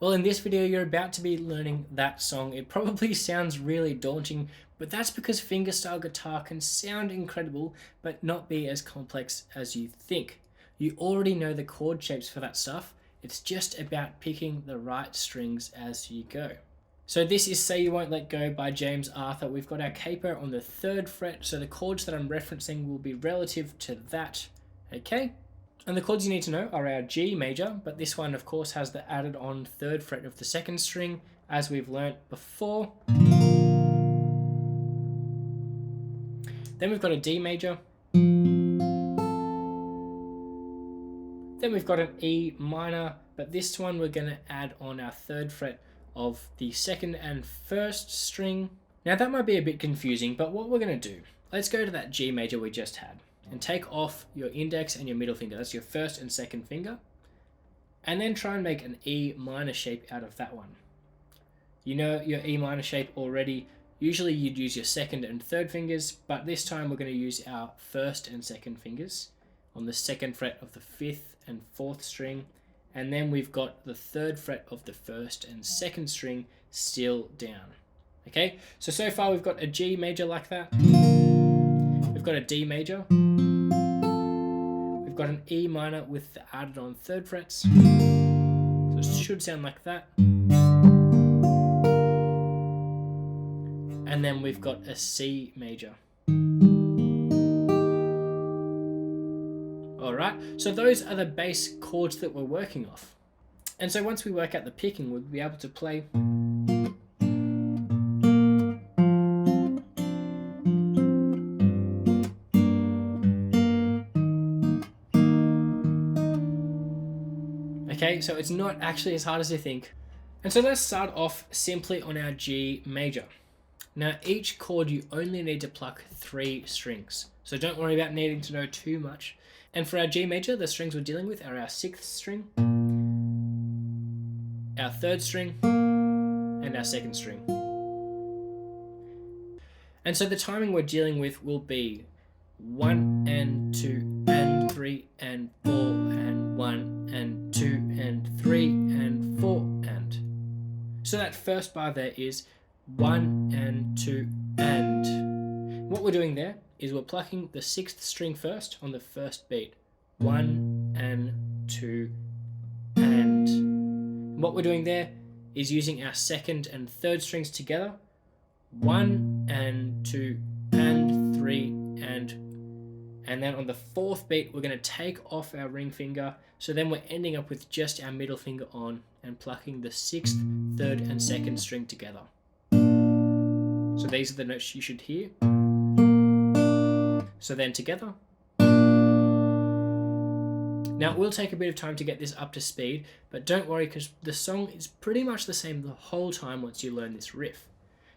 Well, in this video, you're about to be learning that song. It probably sounds really daunting, but that's because fingerstyle guitar can sound incredible, but not be as complex as you think. You already know the chord shapes for that stuff. It's just about picking the right strings as you go. So this is Say You Won't Let Go by James Arthur. We've got our capo on the 3rd fret, so the chords that I'm referencing will be relative to that, okay? And the chords you need to know are our G major, but this one of course has the added on 3rd fret of the 2nd string, as we've learnt before. Then we've got a D major. Then we've got an E minor, but this one we're going to add on our 3rd fret of the 2nd and 1st string. Now that might be a bit confusing, but what we're going to do, let's go to that G major we just had and take off your index and your middle finger. That's your 1st and 2nd finger. And then try and make an E minor shape out of that one. You know your E minor shape already. Usually you'd use your 2nd and 3rd fingers, but this time we're going to use our 1st and 2nd fingers on the 2nd fret of the 5th and 4th string. And then we've got the 3rd fret of the 1st and 2nd string still down. Okay, so far we've got a G major like that. We've got a D major. We've got an E minor with the added on 3rd frets. So it should sound like that. And then we've got a C major. Alright, so those are the base chords that we're working off. And so once we work out the picking, we'll be able to play. Okay, so it's not actually as hard as you think. And so let's start off simply on our G major. Now each chord you only need to pluck 3 strings. So don't worry about needing to know too much. And for our G major, the strings we're dealing with are our 6th string, our 3rd string, and our 2nd string. And so the timing we're dealing with will be 1 and 2 and 3 and 4 and 1 and 2 and 3 and 4 and. So that first bar there is 1 and 2 and. What we're doing there is we're plucking the 6th string first on the 1st beat. 1 and 2 and. What we're doing there is using our 2nd and 3rd strings together. 1 and 2 and 3 and. And then on the 4th beat, we're going to take off our ring finger. So then we're ending up with just our middle finger on and plucking the 6th, 3rd, and 2nd string together. So these are the notes you should hear. So then together. Now it will take a bit of time to get this up to speed, but don't worry because the song is pretty much the same the whole time once you learn this riff.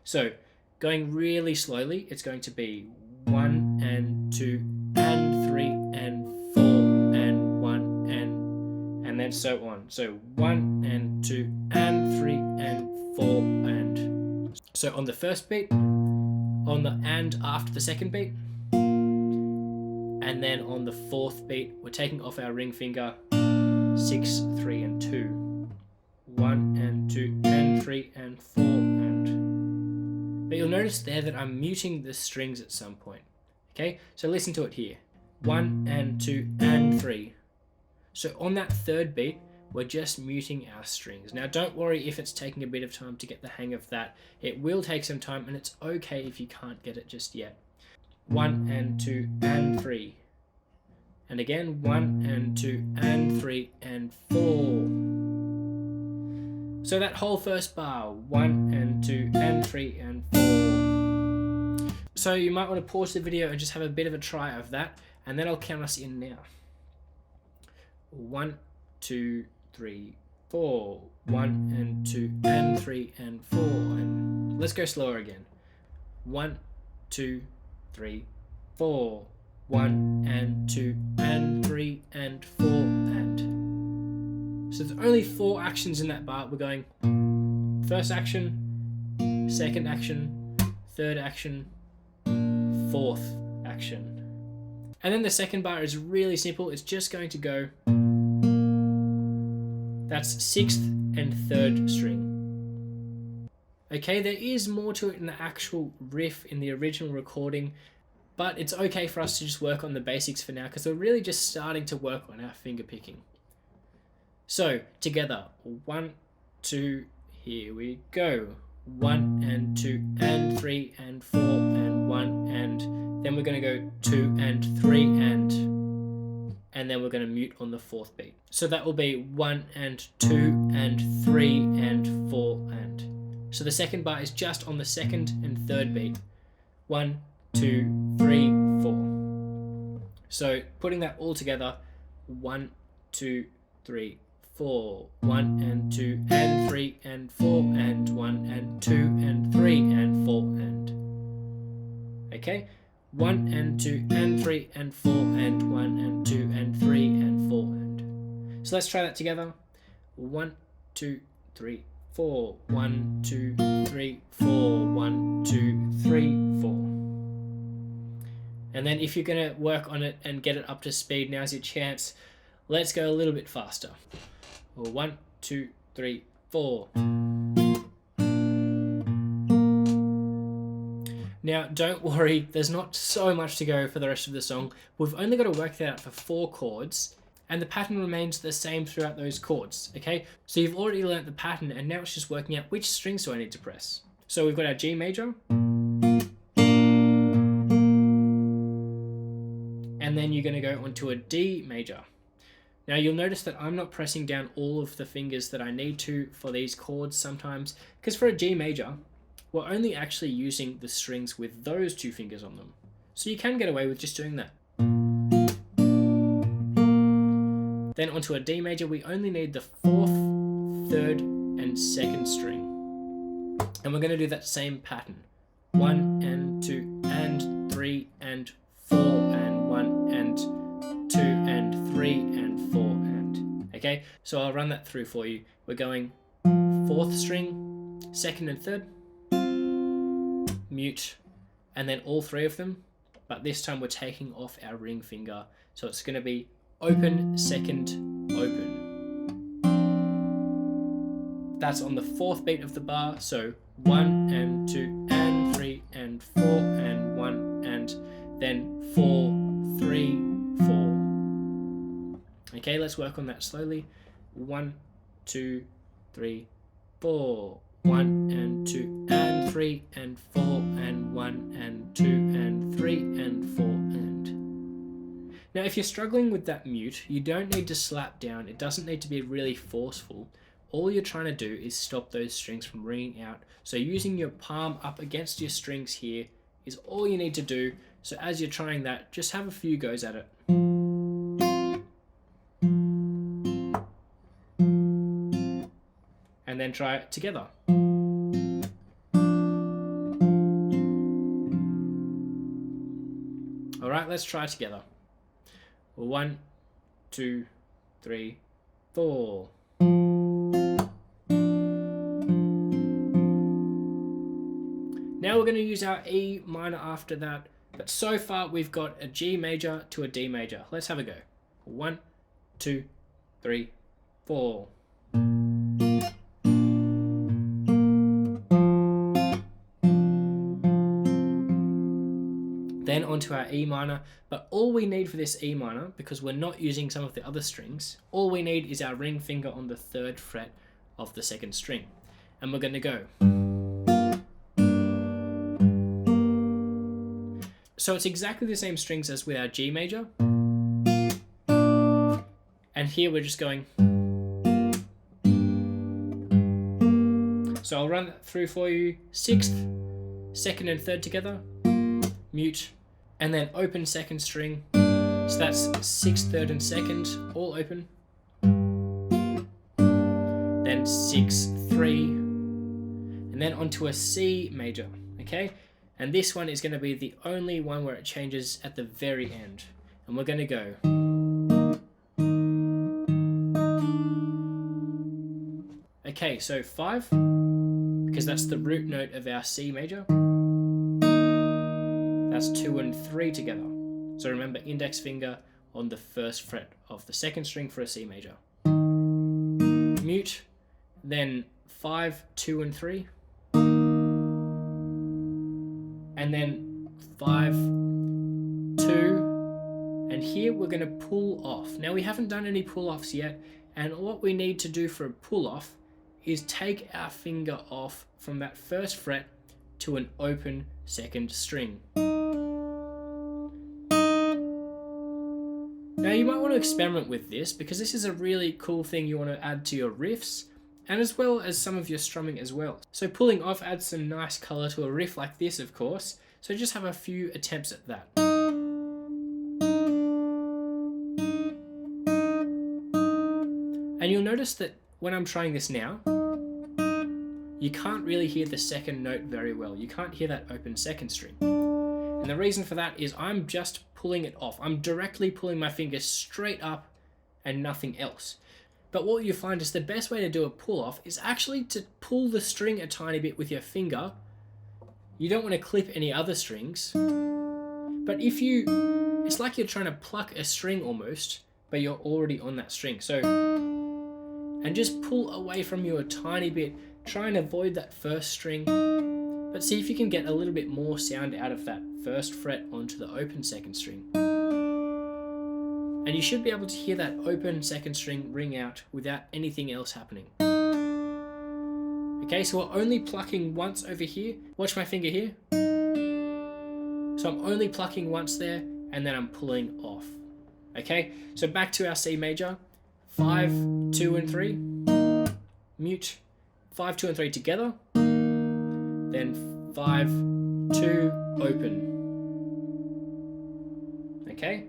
So going really slowly, it's going to be 1 and 2 and 3 and 4 and 1 and then so on. So 1 and 2 and 3 and 4 and. So on the 1st beat, on the and after the 2nd beat, and then on the 4th beat, we're taking off our ring finger, 6, 3 and 2. 1 and 2 and 3 and 4 and. But you'll notice there that I'm muting the strings at some point. Okay, so listen to it here. 1 and 2 and 3. So on that 3rd beat, we're just muting our strings. Now don't worry if it's taking a bit of time to get the hang of that. It will take some time and it's okay if you can't get it just yet. 1 and 2 and 3. And again, 1 and 2 and 3 and 4. So that whole first bar, 1 and 2 and 3 and 4. So you might want to pause the video and just have a bit of a try of that, and then I'll count us in now. 1, 2, 3, 4. 1 and 2 and 3 and 4. And let's go slower again. 1, 2, 3, 4. 1 and 2 and 3 and 4 and. So there's only 4 actions in that bar. We're going 1st action, 2nd action, 3rd action, 4th action. And then the 2nd bar is really simple. It's just going to go, that's 6th and third string. Okay, there is more to it in the actual riff in the original recording, but it's okay for us to just work on the basics for now because we're really just starting to work on our finger picking. So together, 1, 2, here we go. 1 and 2 and 3 and 4 and 1 and then we're going to go 2 and 3 and then we're going to mute on the fourth beat. So that will be 1 and 2 and 3 and 4 and. So the second bar is just on the second and third beat. 1, 2, 3, 4. So putting that all together, 1, 2, 3, 4. 1 and 2 and 3 and 4 and 1 and 2 and 3 and 4 and. Okay? 1 and 2 and 3 and 4 and 1 and 2 and 3 and 4 and. So let's try that together. 1, 2, 3, 4. 1, 2, 3, 4. 1, 2, 3, 4. And then if you're going to work on it and get it up to speed, now's your chance. Let's go a little bit faster. 1, 2, 3, 4. Now, don't worry, there's not so much to go for the rest of the song. We've only got to work that out for 4 chords, and the pattern remains the same throughout those chords, okay? So you've already learnt the pattern, and now it's just working out which strings do I need to press. So we've got our G major, and then you're going to go onto a D major. Now you'll notice that I'm not pressing down all of the fingers that I need to for these chords sometimes, because for a G major, we're only actually using the strings with those 2 fingers on them. So you can get away with just doing that. Then onto a D major, we only need the 4th, 3rd, and 2nd string. And we're going to do that same pattern. 1 and 2 and 3 and 4 and 1 and 2 and 3 and 4 and. Okay, so I'll run that through for you. We're going 4th string, 2nd and 3rd, mute, and then all 3 of them, but this time we're taking off our ring finger, so it's going to be open, 2nd, open. That's on the 4th beat of the bar, so 1 and 2 and 3 and 4 and 1 and then 4, 3, 4. Okay, let's work on that slowly. 1, 2, 3, 4. 1 and 2 and 3 and 4 and 1 and 2 and 3 and 4 and. Now if you're struggling with that mute, you don't need to slap down. It doesn't need to be really forceful. All you're trying to do is stop those strings from ringing out. So using your palm up against your strings here is all you need to do. So as you're trying that, just have a few goes at it. And then try it together. Alright, let's try it together. 1, 2, 3, 4. Now we're going to use our E minor after that, but so far we've got a G major to a D major. Let's have a go. 1, 2, 3, 4. Then onto our E minor, but all we need for this E minor, because we're not using some of the other strings, all we need is our ring finger on the 3rd fret of the 2nd string. And we're going to go. So it's exactly the same strings as with our G major. And here we're just going. So I'll run that through for you. 6th, 2nd and 3rd together, mute, and then open 2nd string. So that's 6th, 3rd and 2nd, all open. Then 6, 3, and then onto a C major, okay? And this one is going to be the only one where it changes at the very end. And we're going to go. Okay, so 5, because that's the root note of our C major. That's 2 and 3 together. So remember, index finger on the 1st fret of the 2nd string for a C major. Mute, then 5, 2, and 3, and then 5, 2, and here we're going to pull off. Now we haven't done any pull-offs yet, and what we need to do for a pull-off is take our finger off from that first fret to an open second string. Now you might want to experiment with this, because this is a really cool thing you want to add to your riffs, and as well as some of your strumming as well. So pulling off adds some nice color to a riff like this, of course, so just have a few attempts at that. And you'll notice that when I'm trying this now, you can't really hear the second note very well. You can't hear that open second string. And the reason for that is I'm just pulling it off. I'm directly pulling my finger straight up and nothing else. But what you find is the best way to do a pull off is actually to pull the string a tiny bit with your finger. You don't want to clip any other strings. But it's like you're trying to pluck a string almost, but you're already on that string. So, and just pull away from you a tiny bit. Try and avoid that first string, but see if you can get a little bit more sound out of that first fret onto the open second string. And you should be able to hear that open second string ring out without anything else happening. Okay, so we're only plucking once over here. Watch my finger here. So I'm only plucking once there, and then I'm pulling off. Okay, so back to our C major. 5, 2, and 3. Mute. 5, 2, and 3 together. Then 5, 2, open. Okay?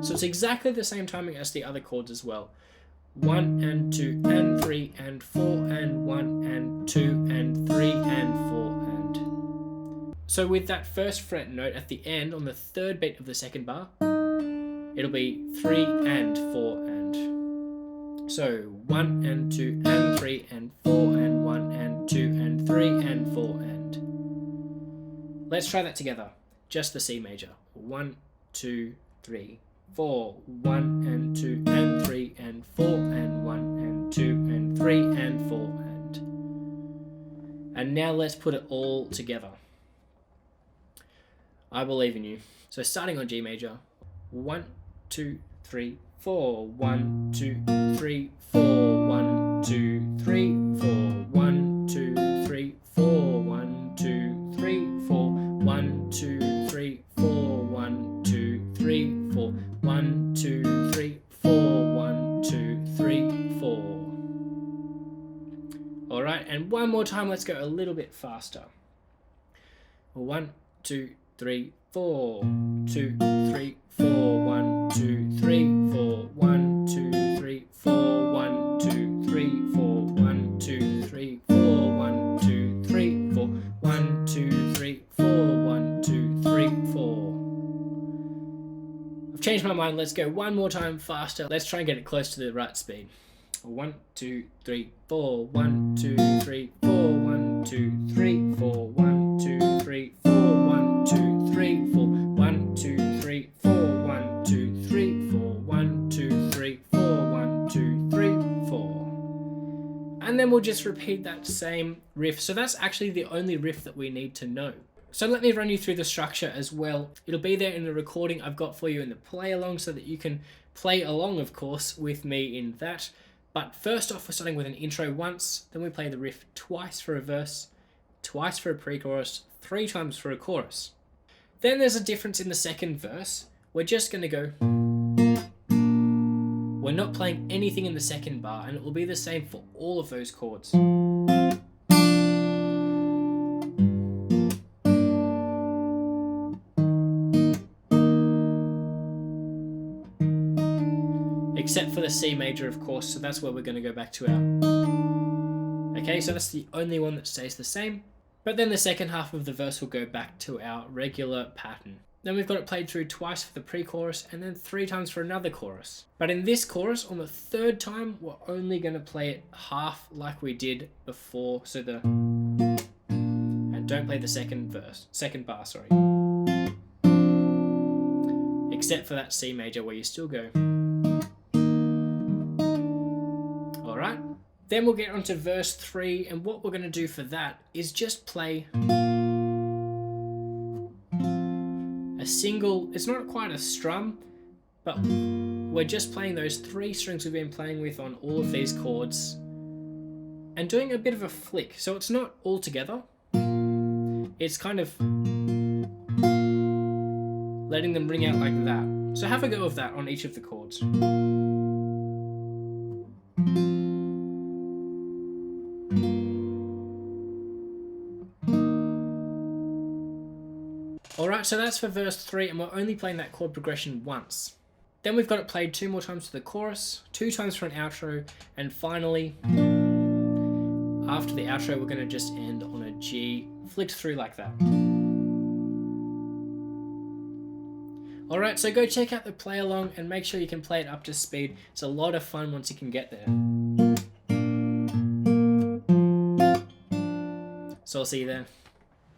So it's exactly the same timing as the other chords as well. 1 and 2 and 3 and 4 and 1 and 2 and 3 and 4 and. So with that first fret note at the end on the third beat of the second bar, it'll be 3 and 4 and. So 1 and 2 and 3 and 4 and 1 and 2 and 3 and 4 and. Let's try that together. Just the C major. 1, 2, 3, 4. 1 and 2 and 3 and 4 and 1 and 2 and 3 and 4 and. And now let's put it all together. I believe in you. So starting on G major. 1, 2, 3, 4. 1, 2, 3, 4. 1, 2, 3, 4. 1, 2, 3, 4. 1, 2, 3, 4. 1, 2, 3, 4. 1, 2, 3, 4. 1, 2, 3, 4. 1, 2, 3, 4. All right, and one more time. Let's go a little bit faster. 1, 2, 3, 4. 2, 3, 4. 1, 2, 3, 4. 1, 2, 3, 4. 1, 2, 3, 4. 1, 2, 3, 4. 1, 2, 3, 4. 1, 2, 3, 4. 1, 2, 3, 4. I've changed my mind. Let's go one more time faster. Let's try and get it close to the right speed. 1, 2, 3, 4. 1, 2, 3, 4. 1, 2, 3, 4. 1, 2, 3, 4. 1, 2, 3, 4. 1, 2, 3, 4. 1, 2, 3, 4. 1, 2, 3, 4. 1, 2, 3, 4. And then we'll just repeat that same riff. So that's actually the only riff that we need to know. So let me run you through the structure as well. It'll be there in the recording I've got for you in the play along so that you can play along, of course, with me in that. But first off, we're starting with an intro once, then we play the riff twice for a verse, twice for a pre-chorus, 3 times for a chorus. Then there's a difference in the second verse. We're just going to go. We're not playing anything in the second bar, and it will be the same for all of those chords. Except for the C major, of course, so that's where we're going to go back to our. Okay, so that's the only one that stays the same. But then the second half of the verse will go back to our regular pattern. Then we've got it played through twice for the pre-chorus and then 3 times for another chorus. But in this chorus, on the third time, we're only going to play it half like we did before. So the. And don't play the second bar, sorry. Except for that C major where you still go. Then we'll get onto verse 3, and what we're going to do for that is just play a single, it's not quite a strum, but we're just playing those 3 strings we've been playing with on all of these chords and doing a bit of a flick. So it's not all together, it's kind of letting them ring out like that. So have a go of that on each of the chords. Alright, so that's for verse 3, and we're only playing that chord progression once. Then we've got it played 2 more times for the chorus, 2 times for an outro, and finally, after the outro, we're going to just end on a G, flicked through like that. Alright, so go check out the play along and make sure you can play it up to speed. It's a lot of fun once you can get there. So I'll see you there.